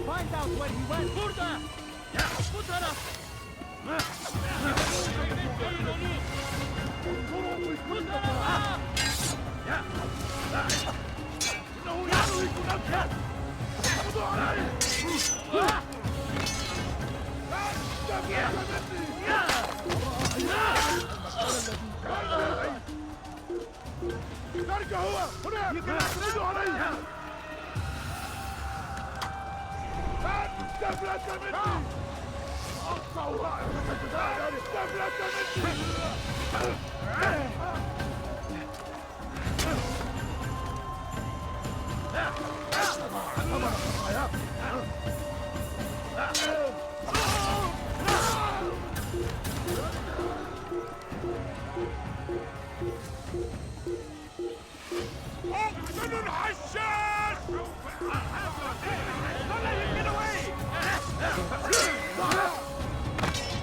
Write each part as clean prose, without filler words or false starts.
Find out where he went. Burada! Bu taraf! Bu tarafa! خارج هو هنا يقلدوا علي دبلة مني الصواريخ دبلة اقتلوا الحشاش!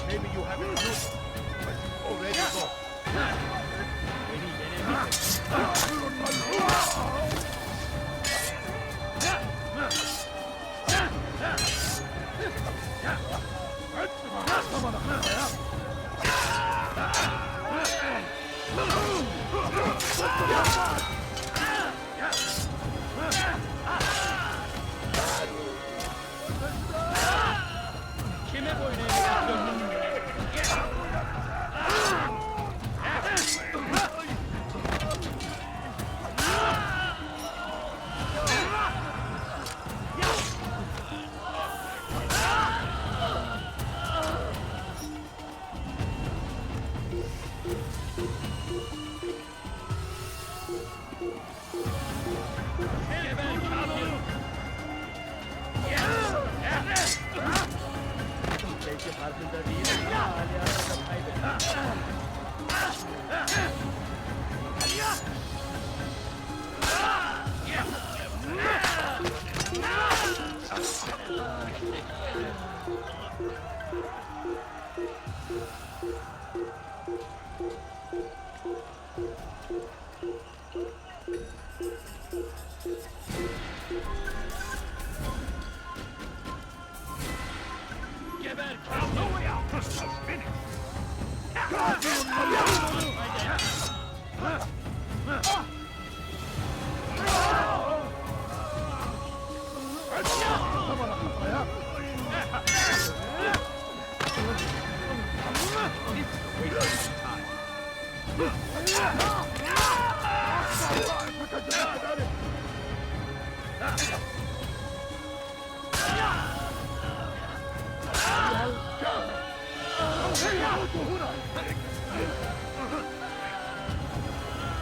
Maybe you haven't looked, but you already lost. Kime boyun eğiyorsun? Belki farkında değilim ama Altaïr'ı kaybettim. Geber! No way out! Finish!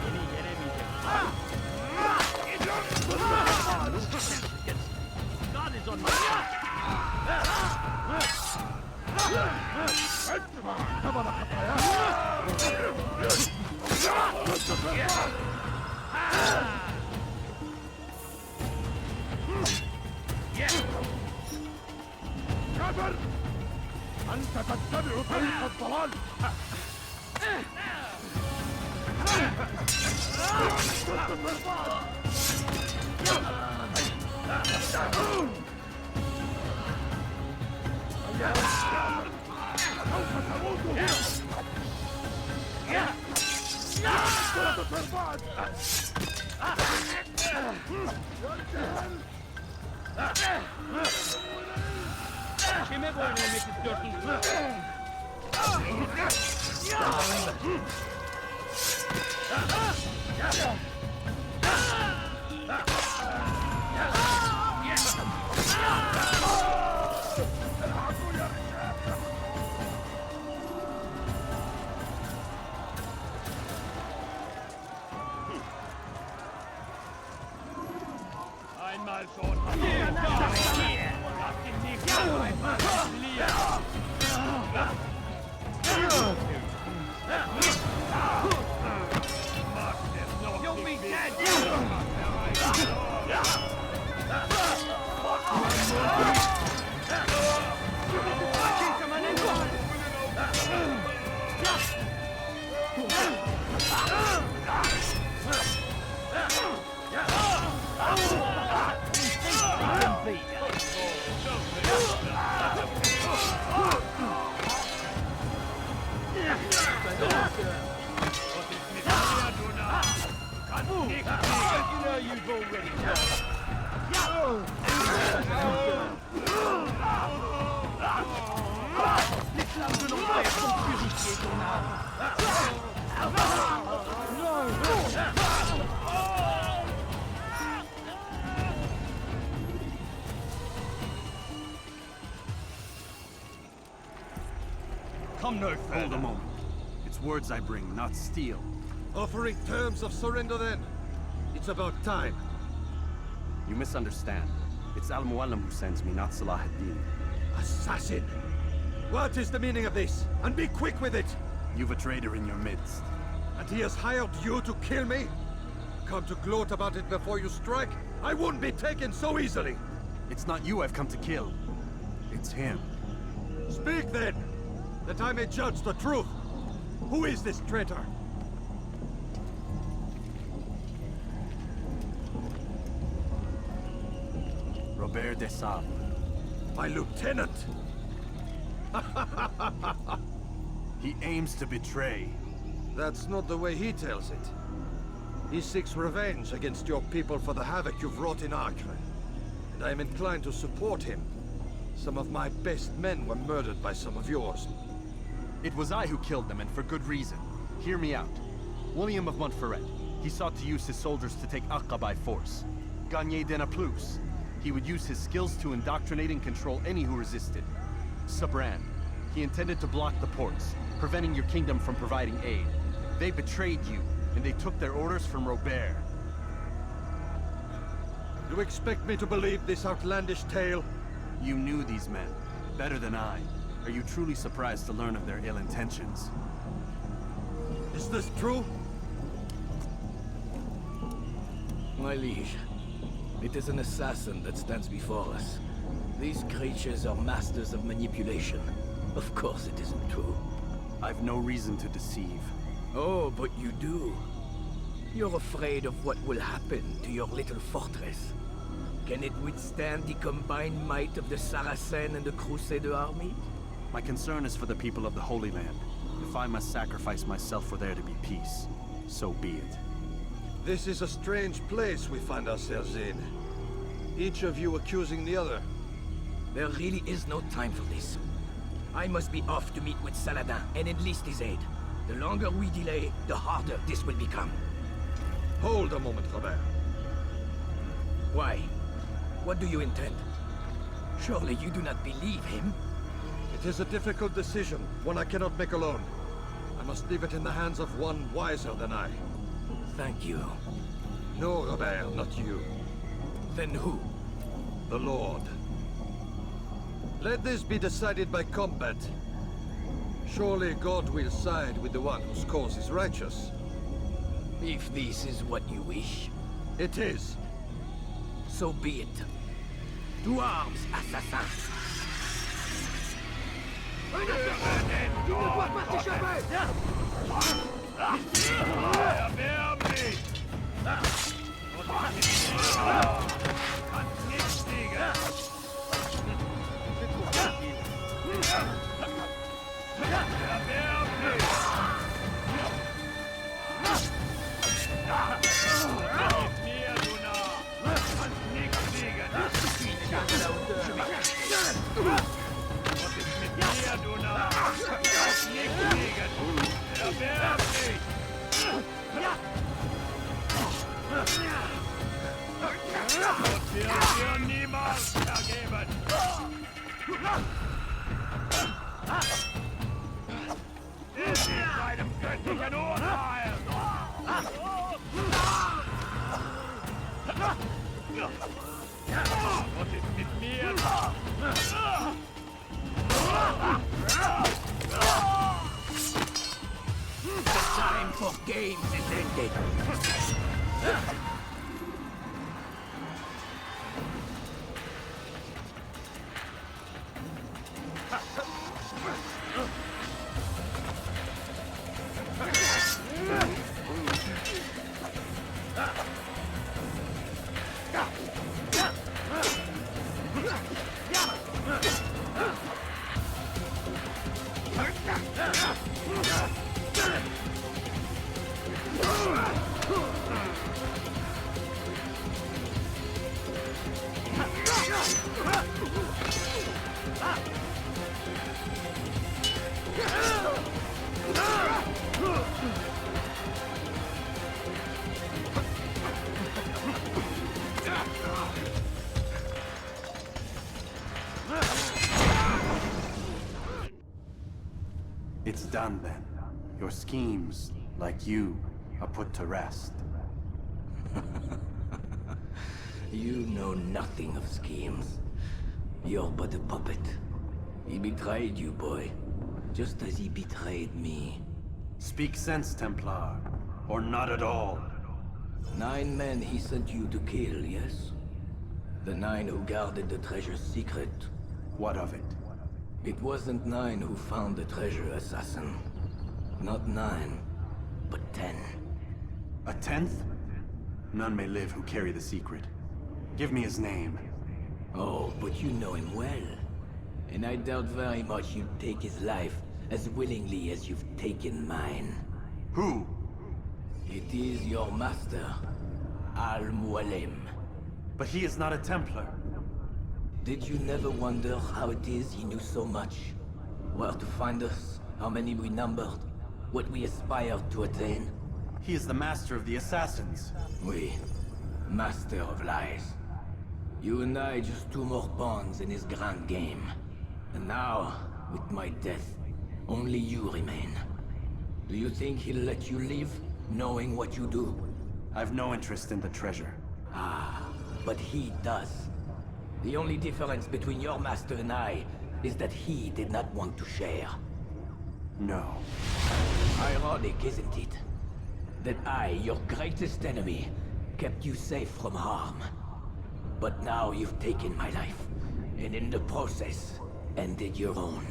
Beni yenemeyecek. God is on my side. كبر أنت تتبع طريق الضلال سوف تموت هنا Kime boyun eğmek istiyorsunuz? You'll be dead! You've already les flammes de l'enfer vont purifier ton Come no further. Hold a moment. It's words I bring, not steel. Offering terms of surrender then? It's about time. You misunderstand. It's Al-Mualim who sends me, not Salah ad-Din. Assassin! What is the meaning of this? And be quick with it! You've a traitor in your midst. And he has hired you to kill me? Come to gloat about it before you strike? I won't be taken so easily! It's not you I've come to kill. It's him. Speak then, that I may judge the truth. Who is this traitor? Robert de Sable. My lieutenant! He aims to betray. That's not the way he tells it. He seeks revenge against your people for the havoc you've wrought in Acre. And I am inclined to support him. Some of my best men were murdered by some of yours. It was I who killed them, and for good reason. Hear me out. William of Montferrat. He sought to use his soldiers to take Acre by force. Gagné de Naplouse. He would use his skills to indoctrinate and control any who resisted. Sabran. He intended to block the ports, preventing your kingdom from providing aid. They betrayed you, and they took their orders from Robert. You expect me to believe this outlandish tale? You knew these men, better than I. Are you truly surprised to learn of their ill intentions? Is this true? My liege, it is an assassin that stands before us. These creatures are masters of manipulation. Of course it isn't true. I've no reason to deceive. Oh, but you do. You're afraid of what will happen to your little fortress. Can it withstand the combined might of the Saracen and the Crusader army? My concern is for the people of the Holy Land. If I must sacrifice myself for there to be peace, so be it. This is a strange place we find ourselves in. Each of you accusing the other. There really is no time for this. I must be off to meet with Saladin and enlist his aid. The longer we delay, the harder this will become. Hold a moment, Robert. Why? What do you intend? Surely you do not believe him? It is a difficult decision, one I cannot make alone. I must leave it in the hands of one wiser than I. Thank you. No, Robert, not you. Then who? The Lord. Let this be decided by combat. Surely God will side with the one whose cause is righteous. If this is what you wish, It is. so be it. To arms, assassins! What is mit mir? The time for games is ended. It's done then. Your schemes, like you, are put to rest. You know nothing of schemes. You're but a puppet. He betrayed you, boy. Just as he betrayed me. Speak sense, Templar. Or not at all. 9 men he sent you to kill, yes? The 9 who guarded the treasure's secret. What of it? It wasn't 9 who found the treasure, assassin. Not 9, but 10. A 10th? None may live who carry the secret. Give me his name. Oh, but you know him well. And I doubt very much you'd take his life as willingly as you've taken mine. Who? It is your master, Al-Mualim. But he is not a Templar. Did you never wonder how it is he knew so much? Where to find us, how many we numbered, what we aspired to attain? He is the master of the assassins. We, master of lies. You and I just 2 more pawns in his grand game. And now, with my death, only you remain. Do you think he'll let you live, knowing what you do? I've no interest in the treasure. Ah, but he does. The only difference between your master and I is that he did not want to share. No. Ironic, isn't it? That I, your greatest enemy, kept you safe from harm. But now you've taken my life, and in the process, ended your own.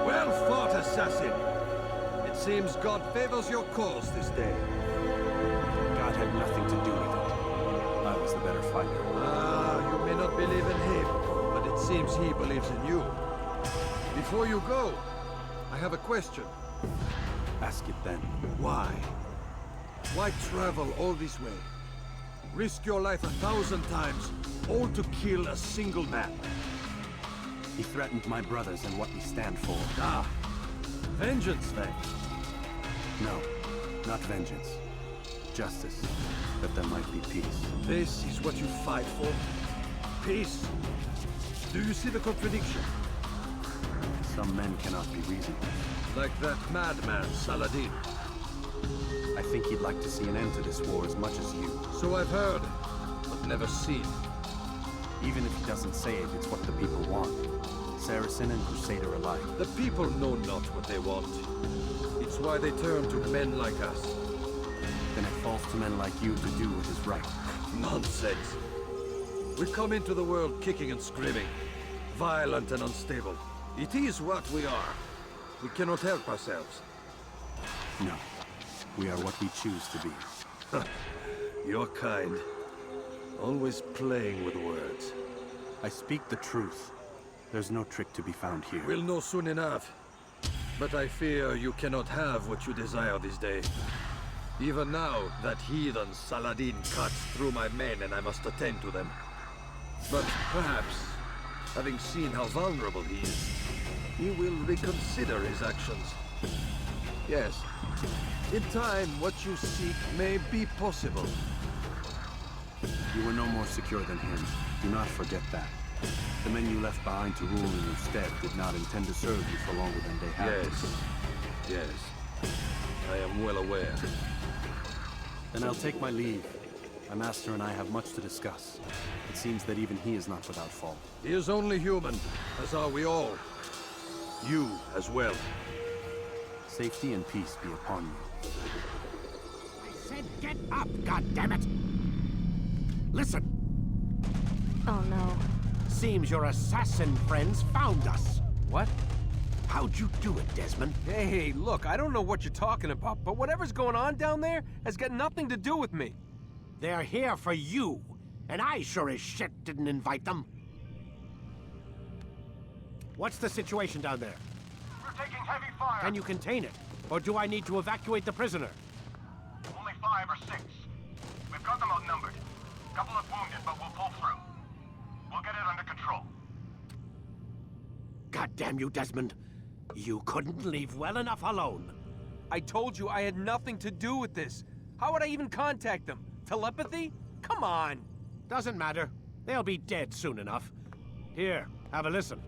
Well fought, assassin. It seems God favors your cause this day. God had nothing to do with it. I was the better fighter. You may not believe in him, but it seems he believes in you. Before you go, I have a question. Ask it then. Why? Why travel all this way? Risk your life 1,000 times, all to kill a single man. He threatened my brothers and what we stand for. Ah, vengeance then. No, not vengeance. Justice, that there might be peace. This is what you fight for? Peace? Do you see the contradiction? Some men cannot be reasoned. Like that madman, Saladin. I think he'd like to see an end to this war as much as you. So I've heard, but never seen. Even if he doesn't say it, it's what the people want. Saracen and Crusader alike. The people know not what they want. It's why they turn to men like us. Then it falls to men like you to do what is right. Nonsense. We come into the world kicking and screaming, violent and unstable. It is what we are. We cannot help ourselves. No. We are what we choose to be. Your kind. Always playing with words. I speak the truth. There's no trick to be found here. We'll know soon enough. But I fear you cannot have what you desire this day. Even now, that heathen Saladin cuts through my men and I must attend to them. But perhaps, having seen how vulnerable he is, he will reconsider his actions. Yes, in time, what you seek may be possible. You were no more secure than him. Do not forget that. The men you left behind to rule in your stead did not intend to serve you for longer than they had. Yes. I am well aware. Then I'll take my leave. My master and I have much to discuss. It seems that even he is not without fault. He is only human, as are we all. You as well. Safety and peace be upon you. I said get up, goddammit! Listen! Oh no. Seems your assassin friends found us. What? How'd you do it, Desmond? Hey, look, I don't know what you're talking about, but whatever's going on down there has got nothing to do with me. They're here for you, and I sure as shit didn't invite them. What's the situation down there? We're taking heavy fire. Can you contain it? Or do I need to evacuate the prisoner? Only 5 or 6. We've got them outnumbered. Couple of wounded, but we'll pull through. We'll get it under control. God damn you, Desmond. You couldn't leave well enough alone. I told you I had nothing to do with this. How would I even contact them? Telepathy? Come on. Doesn't matter. They'll be dead soon enough. Here, have a listen.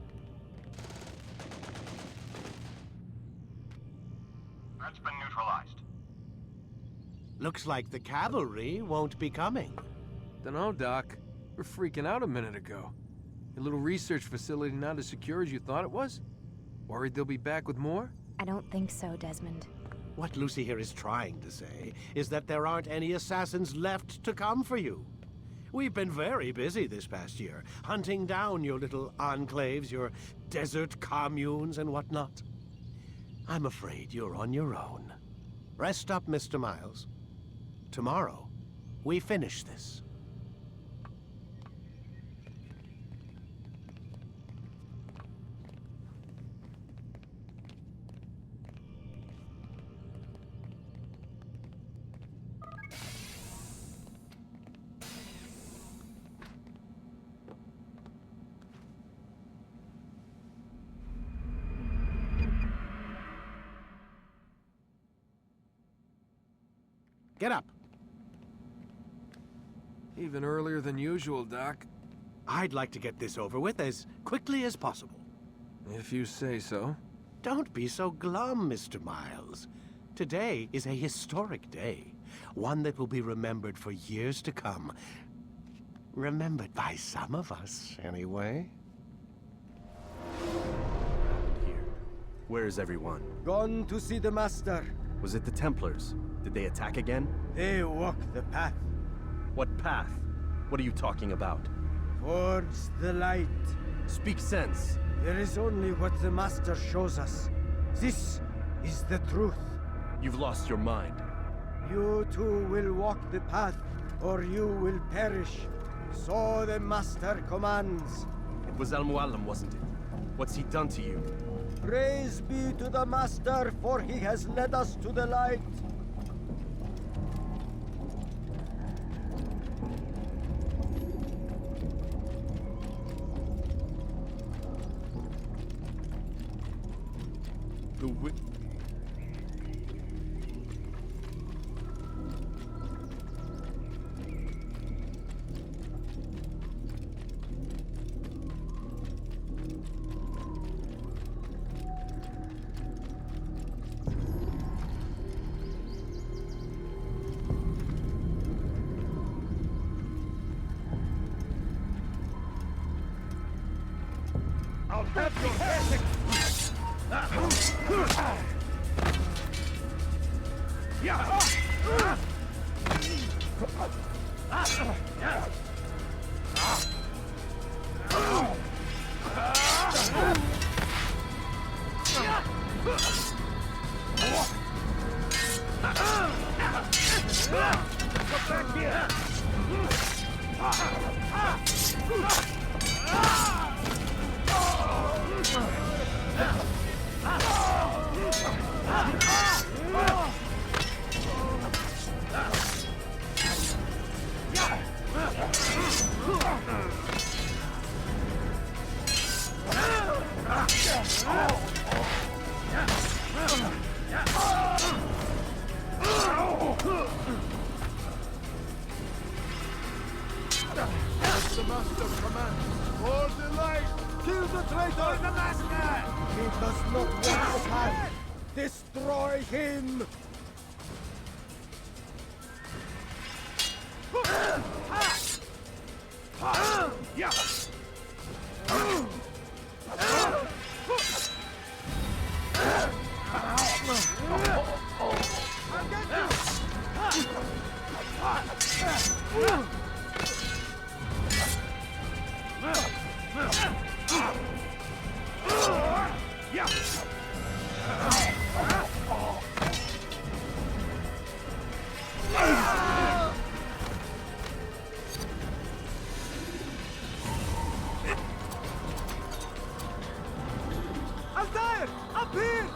That's been neutralized. Looks like the cavalry won't be coming. Dunno, Doc. We're freaking out a minute ago. Your little research facility not as secure as you thought it was? Worried they'll be back with more? I don't think so, Desmond. What Lucy here is trying to say is that there aren't any assassins left to come for you. We've been very busy this past year, hunting down your little enclaves, your desert communes and whatnot. I'm afraid you're on your own. Rest up, Mr. Miles. Tomorrow, we finish this. Get up. Even earlier than usual, Doc. I'd like to get this over with as quickly as possible. If you say so. Don't be so glum, Mr. Miles. Today is a historic day. One that will be remembered for years to come. Remembered by some of us, anyway. Here. Where is everyone? Gone to see the Master. Was it the Templars? Did they attack again? They walk the path What path? What are you talking about? towards the light. Speak sense. There is only what the Master shows us. This is the truth. You've lost your mind. You too will walk the path, or you will perish. So the Master commands. It was Al-Mualim, wasn't it? What's he done to you? Praise be to the Master, for he has led us to the light. The wi- I'll have your head! The Master commands. Hold the Destroy him! Altaïr! Up here!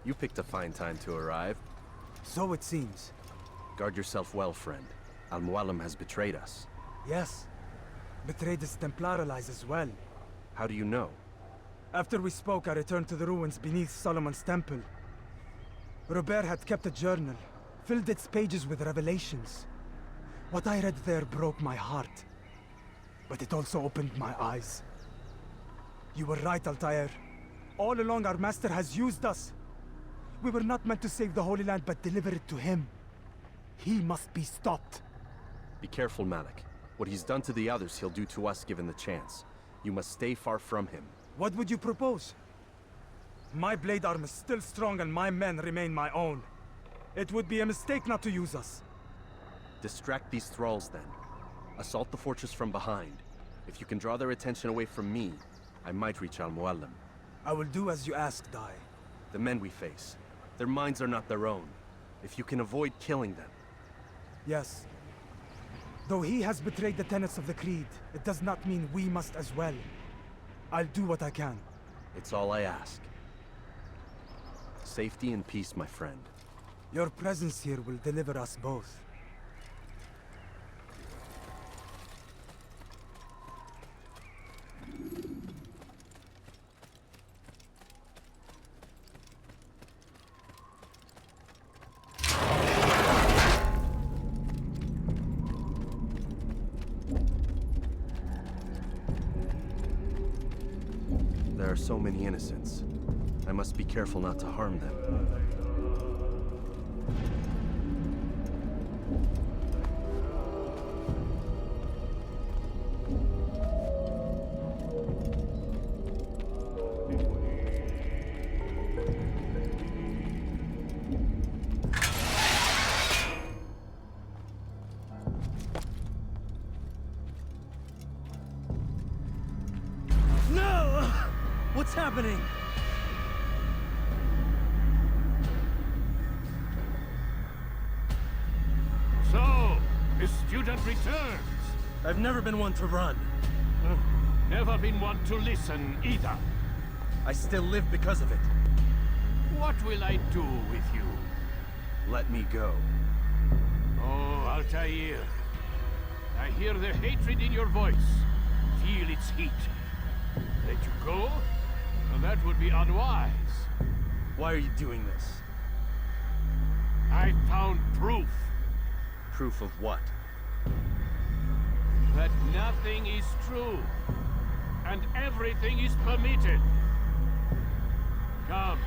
You picked a fine time to arrive. So it seems. Guard yourself well, friend. Al-Mualim has betrayed us. Yes. Betrayed his Templar allies as well. How do you know? After we spoke, I returned to the ruins beneath Solomon's temple. Robert had kept a journal, filled its pages with revelations. What I read there broke my heart. But it also opened my eyes. You were right, Altaïr. All along our master has used us. We were not meant to save the Holy Land, but deliver it to him. He must be stopped. Be careful, Malik. What he's done to the others, he'll do to us given the chance. You must stay far from him. What would you propose? My blade arm is still strong and my men remain my own. It would be a mistake not to use us. Distract these thralls, then. Assault the fortress from behind. If you can draw their attention away from me, I might reach Al-Mualim. I will do as you ask, Dai. The men we face, their minds are not their own. If you can avoid killing them. Yes. Though he has betrayed the tenets of the Creed, it does not mean we must as well. I'll do what I can. It's all I ask. Safety and peace, my friend. Your presence here will deliver us both. There are so many innocents. I must be careful not to harm them. No! What's happening? So, the student returns. I've never been one to run. Never been one to listen either. I still live because of it. What will I do with you? Let me go. Oh, Altaïr. I hear the hatred in your voice. Feel its heat. Let you go? Well, that would be unwise. Why are you doing this? I found proof Proof of what? that nothing is true, and everything is permitted. Come,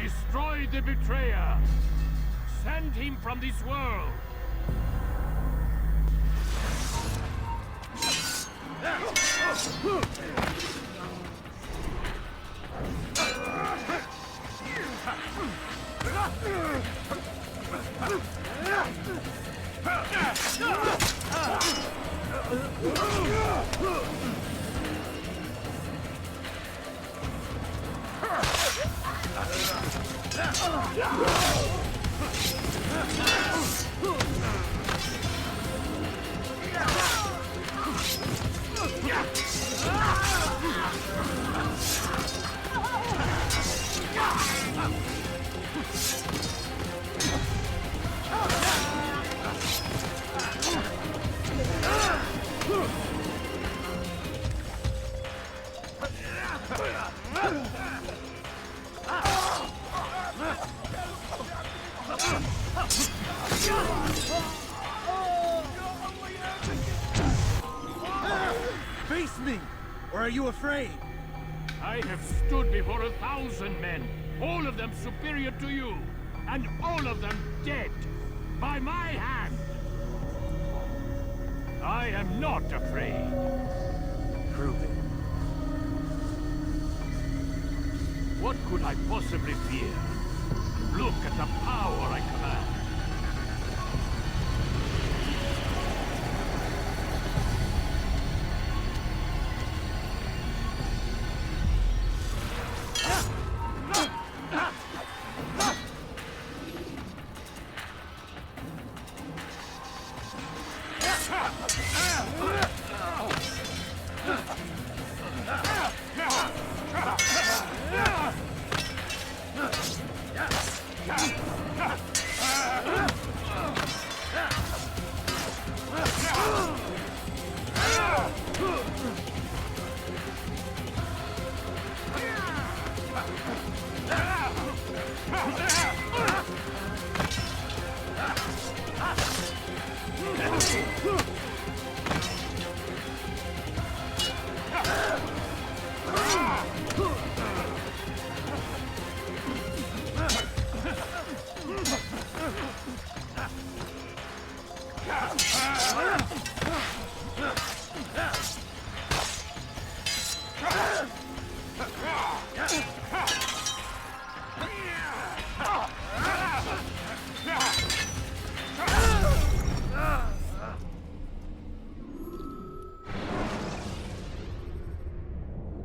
destroy the betrayer. Send him from this world. me? Or are you afraid? I have stood before 1,000 men, all of them superior to you, and all of them dead, by my hand. I am not afraid. Prove it. What could I possibly fear? Look at the power I command.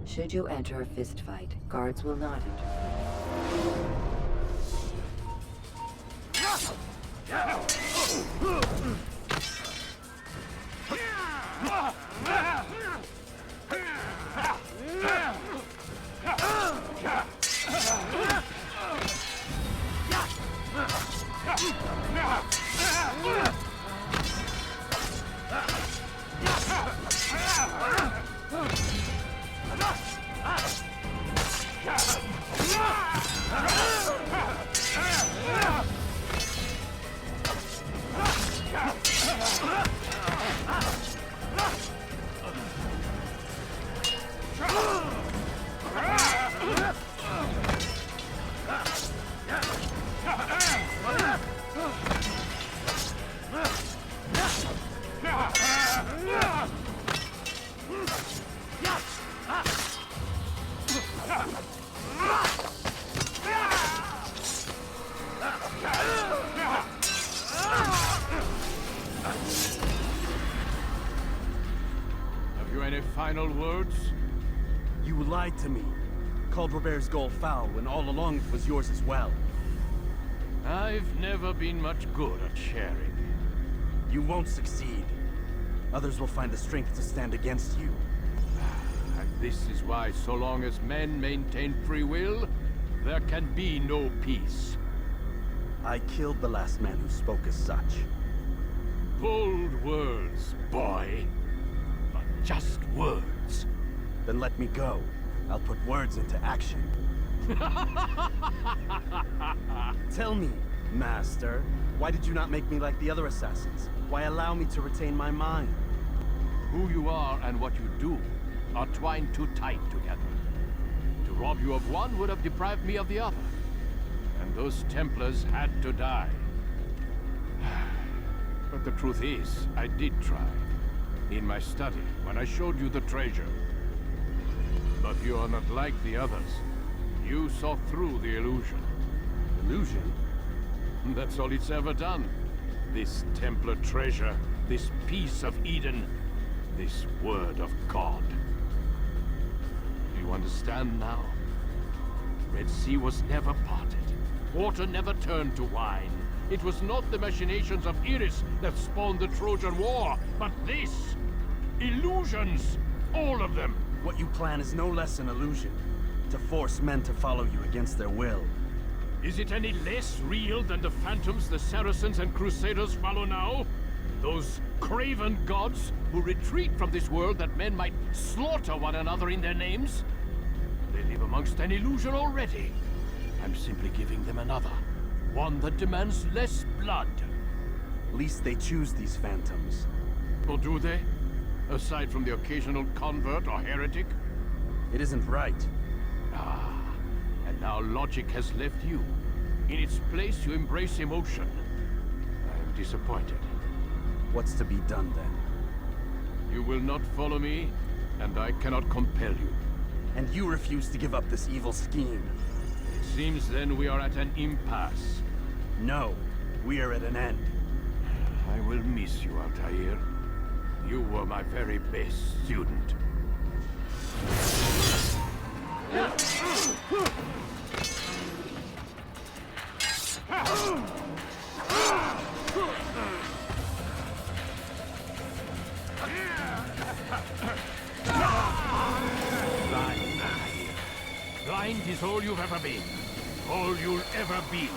Should you enter a fistfight, guards will not interfere. Final words? You lied to me. Called Robert's goal foul when all along it was yours as well. I've never been much good at sharing. You won't succeed. Others will find the strength to stand against you. And this is why, so long as men maintain free will, there can be no peace. I killed the last man who spoke as such. Bold words, boy. But just words. Then let me go. I'll put words into action. Tell me, Master, why did you not make me like the other assassins? Why allow me to retain my mind? Who you are and what you do are twined too tight together. To rob you of one would have deprived me of the other. And those Templars had to die. But the truth is, I did try. In my study, when I showed you the treasure. But you are not like the others. You saw through the illusion. Illusion? That's all it's ever done. This Templar treasure, this piece of Eden, this word of God. Do you understand now? Red Sea was never parted. Water never turned to wine. It was not the machinations of Iris that spawned the Trojan War, but this! Illusions! All of them! What you plan is no less an illusion. To force men to follow you against their will. Is it any less real than the phantoms the Saracens and Crusaders follow now? Those craven gods who retreat from this world that men might slaughter one another in their names? They live amongst an illusion already. I'm simply giving them another. One that demands less blood. At least they choose these phantoms. Or do they? aside from the occasional convert or heretic? It isn't right. Ah, and now logic has left you. In its place, you embrace emotion. I am disappointed. What's to be done then? You will not follow me, and I cannot compel you. And you refuse to give up this evil scheme. It seems then we are at an impasse. No, we are at an end. I will miss you, Altaïr. You were my very best student. Blind is all you've ever been. All you'll ever be.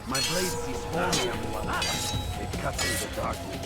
My blade sees only a blood. It cuts into darkness.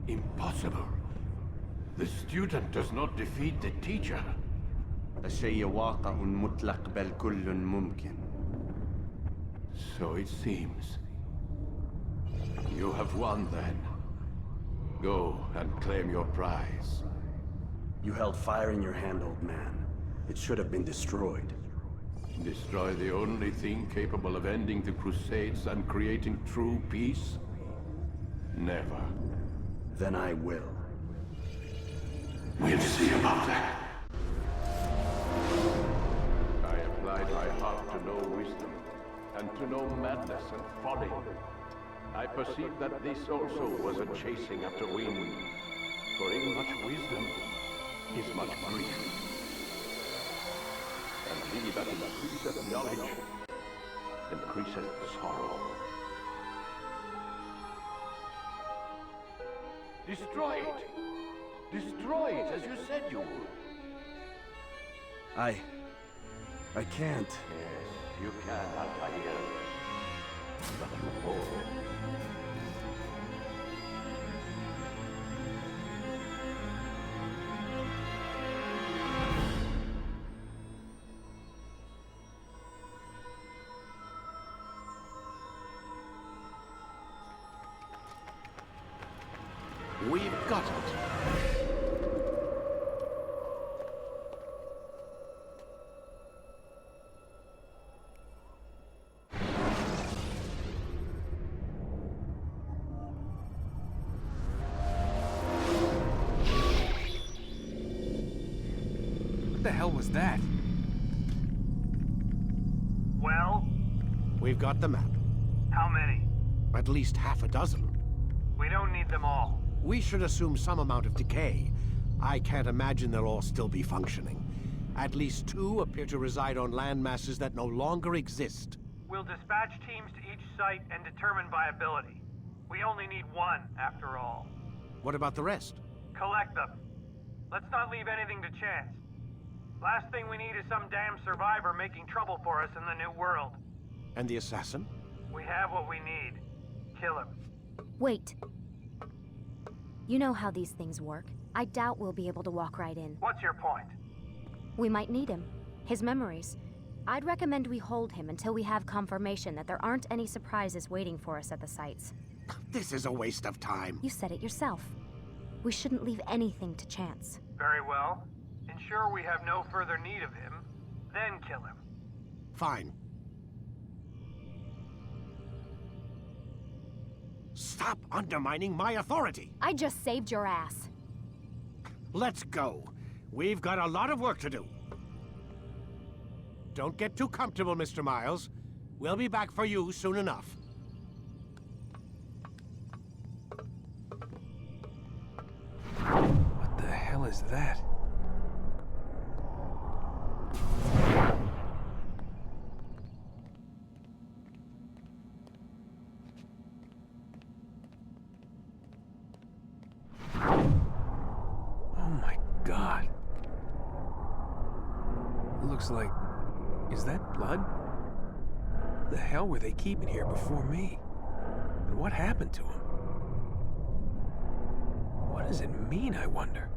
Impossible. The student does not defeat the teacher. الشيء واقع مطلق بل كل ممكن. So it seems. You have won then. Go and claim your prize. You held fire in your hand, old man. It should have been destroyed. Destroy the only thing capable of ending the Crusades and creating true peace? Never. Then I will. We'll see about that. I applied my heart to know wisdom, and to know madness and folly. I perceived that this also was a chasing after wind. For in much wisdom is much grief. And he that increaseth knowledge increaseth sorrow. Destroy it! Destroy it as you said you would. I can't. Yes, you can, Altaïr. But you won't. We've got it. What the hell was that? Well? We've got the map. How many? At least half a dozen. We don't need them all. We should assume some amount of decay. I can't imagine they'll all still be functioning. At least 2 appear to reside on land masses that no longer exist. We'll dispatch teams to each site and determine viability. We only need 1, after all. What about the rest? Collect them. Let's not leave anything to chance. Last thing we need is some damn survivor making trouble for us in the New World. And the assassin? We have what we need. Kill him. Wait. You know how these things work. I doubt we'll be able to walk right in. What's your point? We might need him. His memories. I'd recommend we hold him until we have confirmation that there aren't any surprises waiting for us at the sites. This is a waste of time. You said it yourself. We shouldn't leave anything to chance. Very well. Ensure we have no further need of him, then kill him. Fine. Stop undermining my authority! I just saved your ass. Let's go. We've got a lot of work to do. Don't get too comfortable, Mr. Miles. We'll be back for you soon enough. What the hell is that? Oh my God. Looks like... Is that blood? What the hell were they keeping here before me? And what happened to him? What does it mean, I wonder?